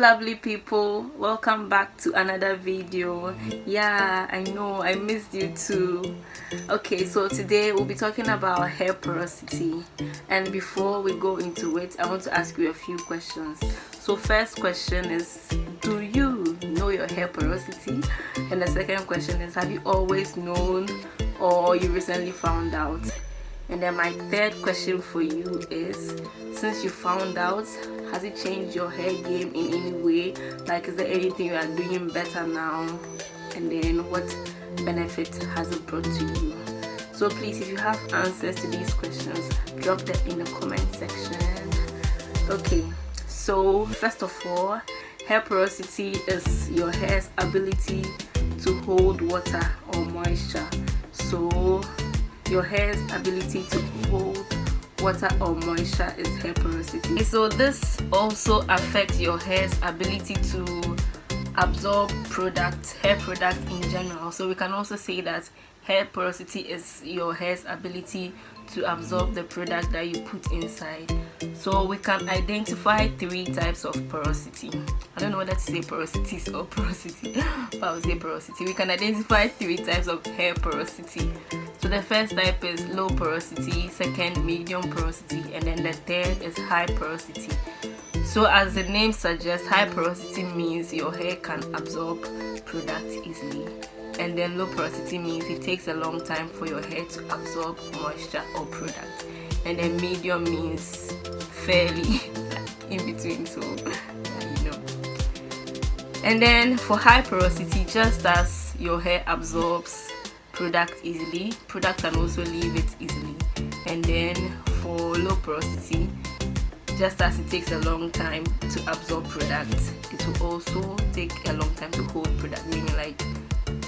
lovely people, welcome back to another video. Yeah, I know I missed you too. Okay, so today we'll be talking about hair porosity, and before we go into it, I want to ask you a few questions. So first question is, do you know your hair porosity? And the second question is, have you always known or you recently found out? And then my third question for you is, since you found out, has it changed your hair game in any way? Like, is there anything you are doing better now? And then what benefit has it brought to you? So please, if you have answers to these questions, drop them in the comment section. Okay, so first of all, hair porosity is your hair's ability to hold water or moisture. So your hair's ability to hold water or moisture is hair porosity. So this also affects your hair's ability to absorb hair product in general. So we can also say that hair porosity is your hair's ability to absorb the product that you put inside. So we can identify three types of porosity. I don't know whether to say porosities or porosity, but I would say porosity. We can identify three types of hair porosity. So the first type is low porosity, second medium porosity, and then the third is high porosity. So as the name suggests, high porosity means your hair can absorb product easily, and then low porosity means it takes a long time for your hair to absorb moisture or product, and then medium means fairly in between, so you know. And then for high porosity, just as your hair absorbs product easily, product can also leave it easily. And then for low porosity, just as it takes a long time to absorb product, it will also take a long time to hold product, meaning like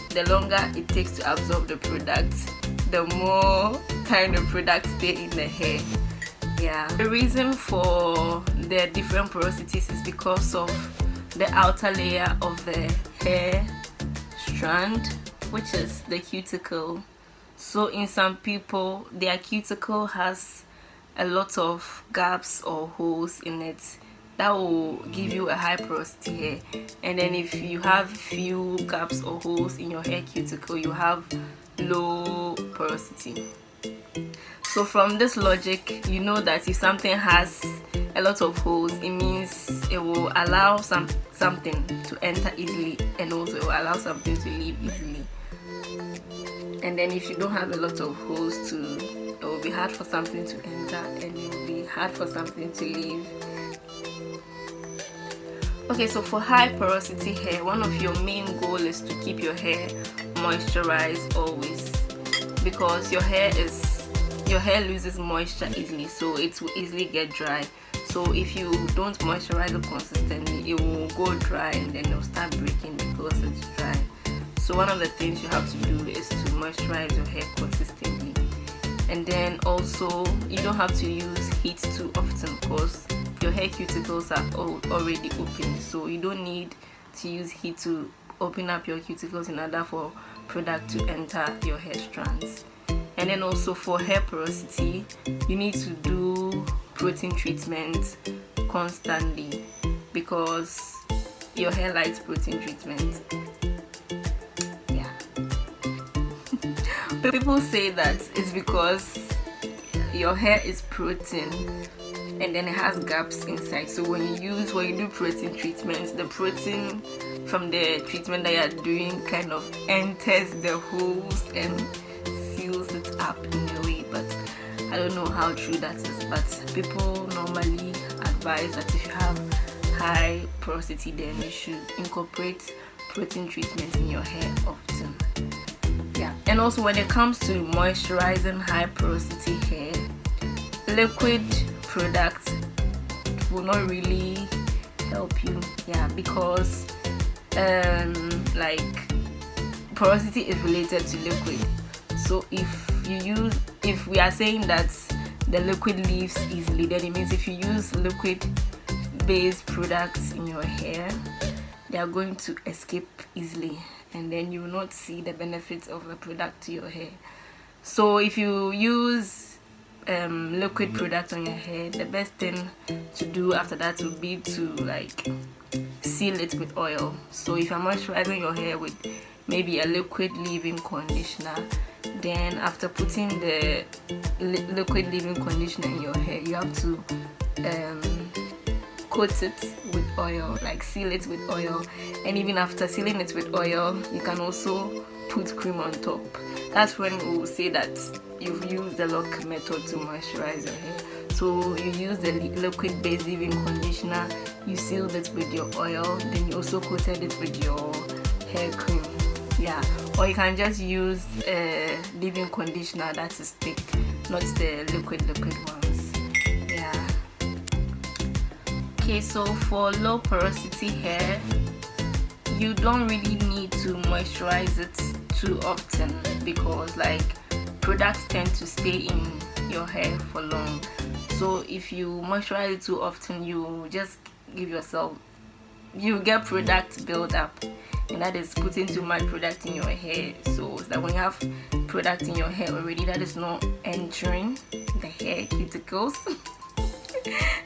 the longer it takes to absorb the product, the more time the product stay in the hair. Yeah, the reason for the different porosities is because of the outer layer of the hair strand, which is the cuticle. So in some people, their cuticle has a lot of gaps or holes in it that will give you a high porosity hair. And then if you have few gaps or holes in your hair cuticle, you have low porosity. So from this logic, you know that if something has a lot of holes, it means it will allow something to enter easily, and also it will allow something to leave easily. And then if you don't have a lot of holes, it will be hard for something to enter, and it will be hard for something to leave. Okay, so for high porosity hair, one of your main goals is to keep your hair moisturized always, because your hair loses moisture easily, so it will easily get dry. So if you don't moisturize it consistently, it will go dry and then it will start breaking because it's dry. So one of the things you have to do is to moisturize your hair consistently. And then also, you don't have to use heat too often because your hair cuticles are already open, so you don't need to use heat to open up your cuticles in order for product to enter your hair strands. And then also for hair porosity, you need to do protein treatment constantly because your hair likes protein treatment. Yeah. People say that it's because your hair is protein and then it has gaps inside. So when you do protein treatments, the protein from the treatment that you're doing kind of enters the holes and seals it up in a way. But I don't know how true that is, but people normally advise that if you have high porosity, then you should incorporate protein treatment in your hair often. Yeah, and also when it comes to moisturizing high porosity hair, liquid products will not really help you. Yeah, because like porosity is related to liquid. So if we are saying that the liquid leaves easily, then it means if you use liquid based products in your hair, they are going to escape easily, and then you will not see the benefits of the product to your hair. So if you use liquid product on your hair, the best thing to do after that would be to like seal it with oil. So if you're moisturizing your hair with maybe a liquid leave-in conditioner, then after putting the liquid leave-in conditioner in your hair, you have to coat it with oil, like seal it with oil. And even after sealing it with oil, you can also put cream on top. That's when we will say that you've used the lock method to moisturize your hair. So you use the liquid based leave-in conditioner, you sealed it with your oil, then you also coated it with your hair cream. Yeah, or you can just use a leave-in conditioner that is thick, not the liquid ones. Yeah. Okay, so for low porosity hair, you don't really need to moisturize it too often, because like products tend to stay in your hair for long. So if you moisturize it too often, you just give yourself, you get product build up, and that is putting too much product in your hair. So it's that when you have product in your hair already, that is not entering the hair cuticles.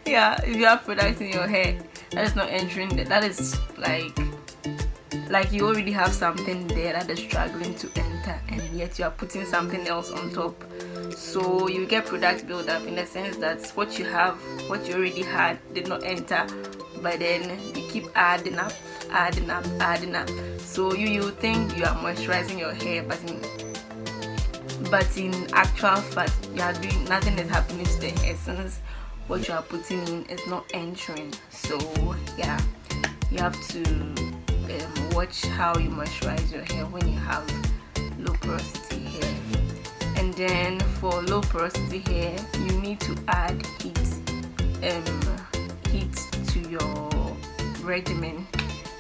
Yeah, if you have product in your hair that is not entering that is like you already have something there that is struggling to enter, and yet you are putting something else on top. So you get product build up, in the sense that what you already had did not enter, but then you keep adding up. So you think you are moisturizing your hair, but in actual fact you are doing nothing is happening to the hair, since what you are putting in is not entering. So yeah, you have to watch how you moisturize your hair when you have low porosity hair. And then for low porosity hair, you need to add heat to your regimen,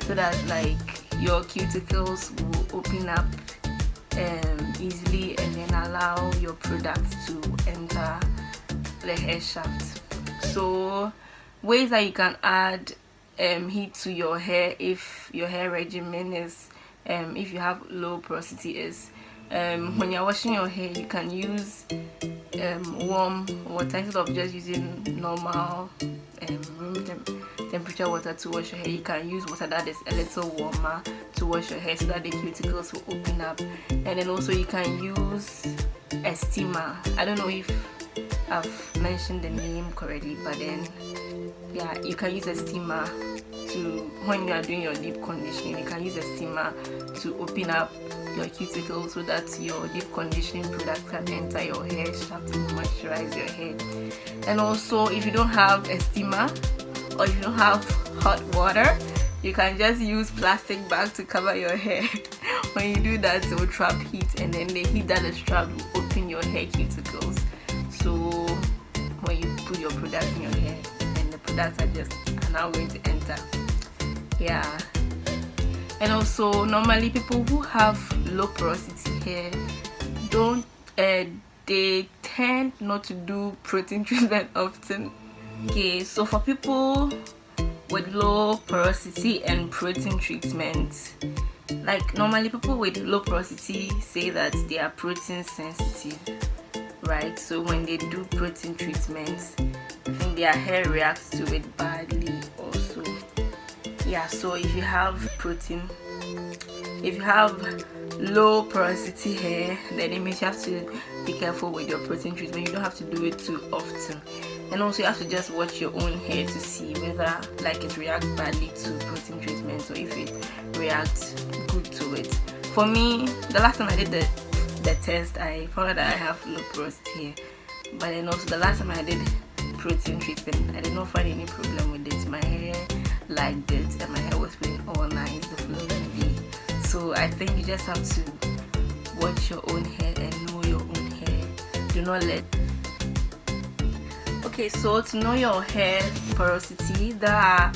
so that like your cuticles will open up easily, and then allow your product to enter the hair shaft. So ways that you can add heat to your hair if your hair regimen is if you have low porosity is when you're washing your hair, you can use warm water instead of just using normal room temperature water to wash your hair. You can use water that is a little warmer to wash your hair, so that the cuticles will open up. And then also you can use a steamer. I don't know if I've mentioned the name correctly, but then yeah, you can use a steamer to, when you are doing your deep conditioning, you can use a steamer to open up your cuticles, so that your deep conditioning product can enter your hair shaft and moisturize your hair. And also, if you don't have a steamer, or if you don't have hot water, you can just use plastic bag to cover your hair. When you do that, it will trap heat, and then the heat that is trapped will open your hair cuticles. So when you put your product in your hair, and the products are now going to enter. Yeah. And also, normally people who have low porosity hair they tend not to do protein treatment often. Okay, so for people with low porosity and protein treatment, like normally people with low porosity say that they are protein sensitive, right? So when they do protein treatments, I think their hair reacts to it badly also. Yeah, so if you have low porosity hair, then it means you have to be careful with your protein treatment. You don't have to do it too often. And also you have to just watch your own hair to see whether like it reacts badly to protein treatment, or if it reacts good to it. For me, the last time I did the test, I found out that I have low porosity hair. But then also the last time I did protein treatment, I did not find any problem with it. My hair liked it, and my hair was feeling all nice the following day. So I think you just have to watch your own hair and know your own hair. Do not let. Okay, so to know your hair porosity, there are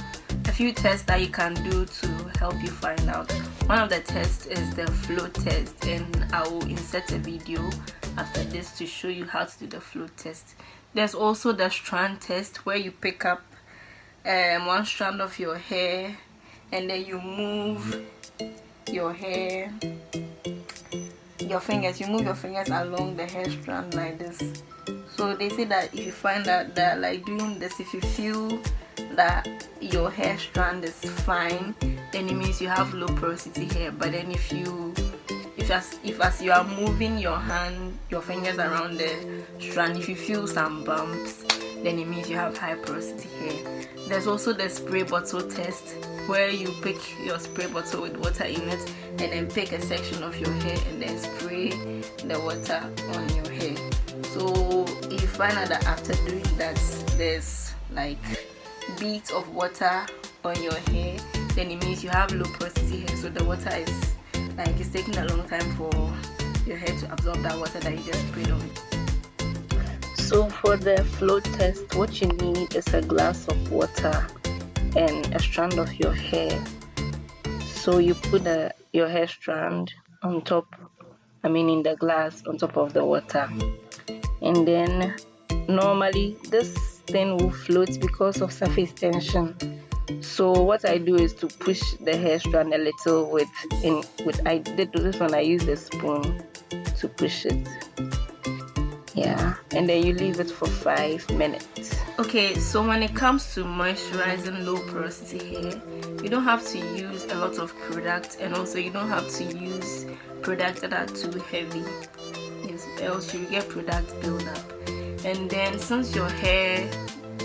a few tests that you can do to help you find out. One of the tests is the flow test, and I will insert a video after this to show you how to do the flow test. There's also the strand test, where you pick up one strand of your hair, and then you move your hair, you move your fingers along the hair strand like this. So they say that if you find out that like doing this, if you feel that your hair strand is fine, then it means you have low porosity hair. But then if as you are moving your fingers around the strand, if you feel some bumps, then it means you have high porosity hair. There's also the spray bottle test, where you pick your spray bottle with water in it and then pick a section of your hair and then spray the water on your hair. So if you find out that after doing that there's like beads of water on your hair, then it means you have low porosity hair. So the water is like, it's taking a long time for your hair to absorb that water that you just sprayed on. So for the flow test, what you need is a glass of water and a strand of your hair. So you put your hair strand on top, in the glass on top of the water, and then normally this thing will float because of surface tension. So what I do is to push the hair strand a little I did this one, I used a spoon to push it. Yeah, and then you leave it for 5 minutes. Okay, so when it comes to moisturizing low porosity hair, you don't have to use a lot of product, and also you don't have to use products that are too heavy, yes, else you get product buildup. And then since your hair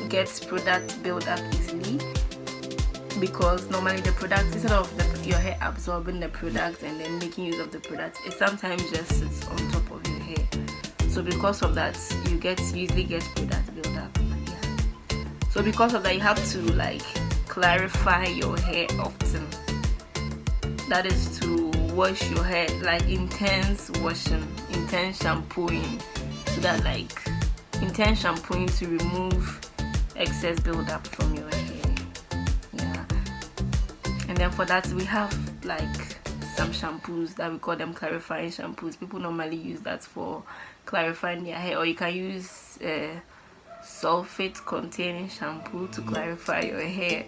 gets product buildup easily, because normally the product, instead of your hair absorbing the product and then making use of the product, it sometimes just sits on top of your hair. So because of that, you usually get product buildup. Yeah. So because of that, you have to like clarify your hair often. That is to wash your hair, like intense washing, intense shampooing, so that like intense shampooing to remove excess buildup from your hair. Yeah. And then for that, we have like some shampoos that we call them clarifying shampoos. People normally use that for clarifying their hair, or you can use sulfate containing shampoo to clarify your hair.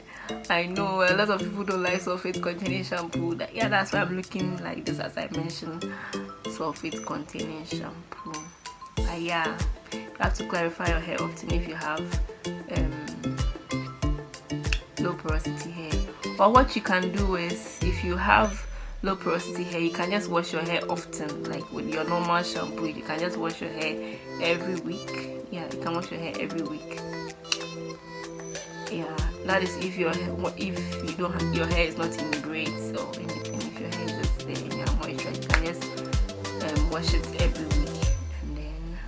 I know a lot of people don't like sulfate containing shampoo. That's why I'm looking like this, as I mentioned, sulfate containing shampoo. Yeah, you have to clarify your hair often if you have low porosity hair. Or what you can do is, if you have low porosity hair, you can just wash your hair often, like with your normal shampoo. You can just wash your hair every week. Yeah, you can wash your hair every week. Yeah, that is if your hair is not in braids or anything. If your hair is just there in your moisture, you can just wash it every week. And then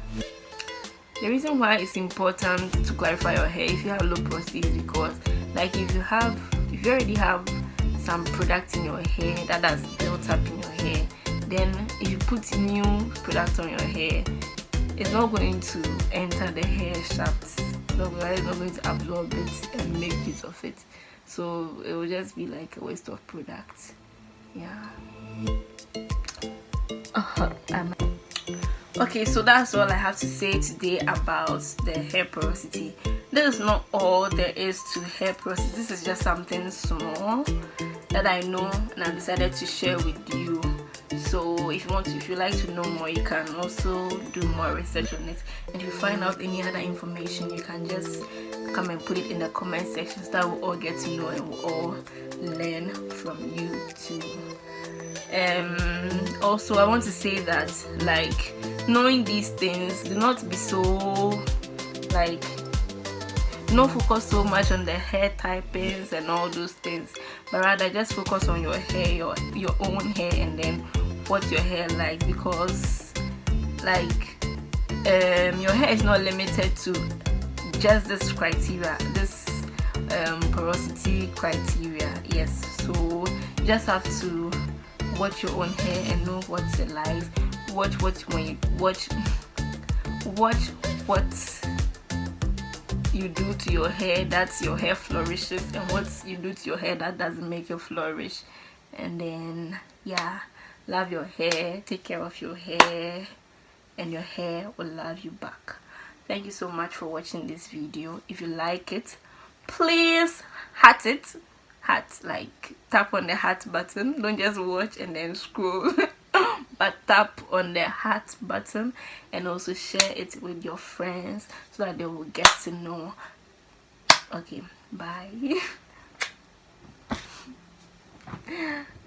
the reason why it's important to clarify your hair if you have low porosity is because, like, if you already have some product in your hair that has built up in your hair, then if you put new product on your hair, it's not going to enter the hair shafts. So your hair is not going to absorb it and make use of it. So it will just be like a waste of product. Yeah. Okay, so that's all I have to say today about the hair porosity. This is not all there is to hair porosity. This is just something small that I know and I decided to share with you. So if you like to know more, you can also do more research on it. And if you find out any other information, you can just come and put it in the comment section, so that we'll all get to know and we'll all learn from you too. Also, I want to say that, like, knowing these things, do not be so like, not focus so much on the hair typings and all those things, but rather just focus on your hair, your own hair, and then what your hair like, because like your hair is not limited to just this criteria, this porosity criteria. Yes, so you just have to watch your own hair and know what's it like. Watch what you do to your hair that's your hair flourishes, and what you do to your hair that doesn't make you flourish. And then, yeah, love your hair, take care of your hair, and your hair will love you back. Thank you so much for watching this video. If you like it, please heart it. Like, tap on the heart button. Don't just watch and then scroll. But tap on the heart button, and also share it with your friends so that they will get to know. Okay, Bye.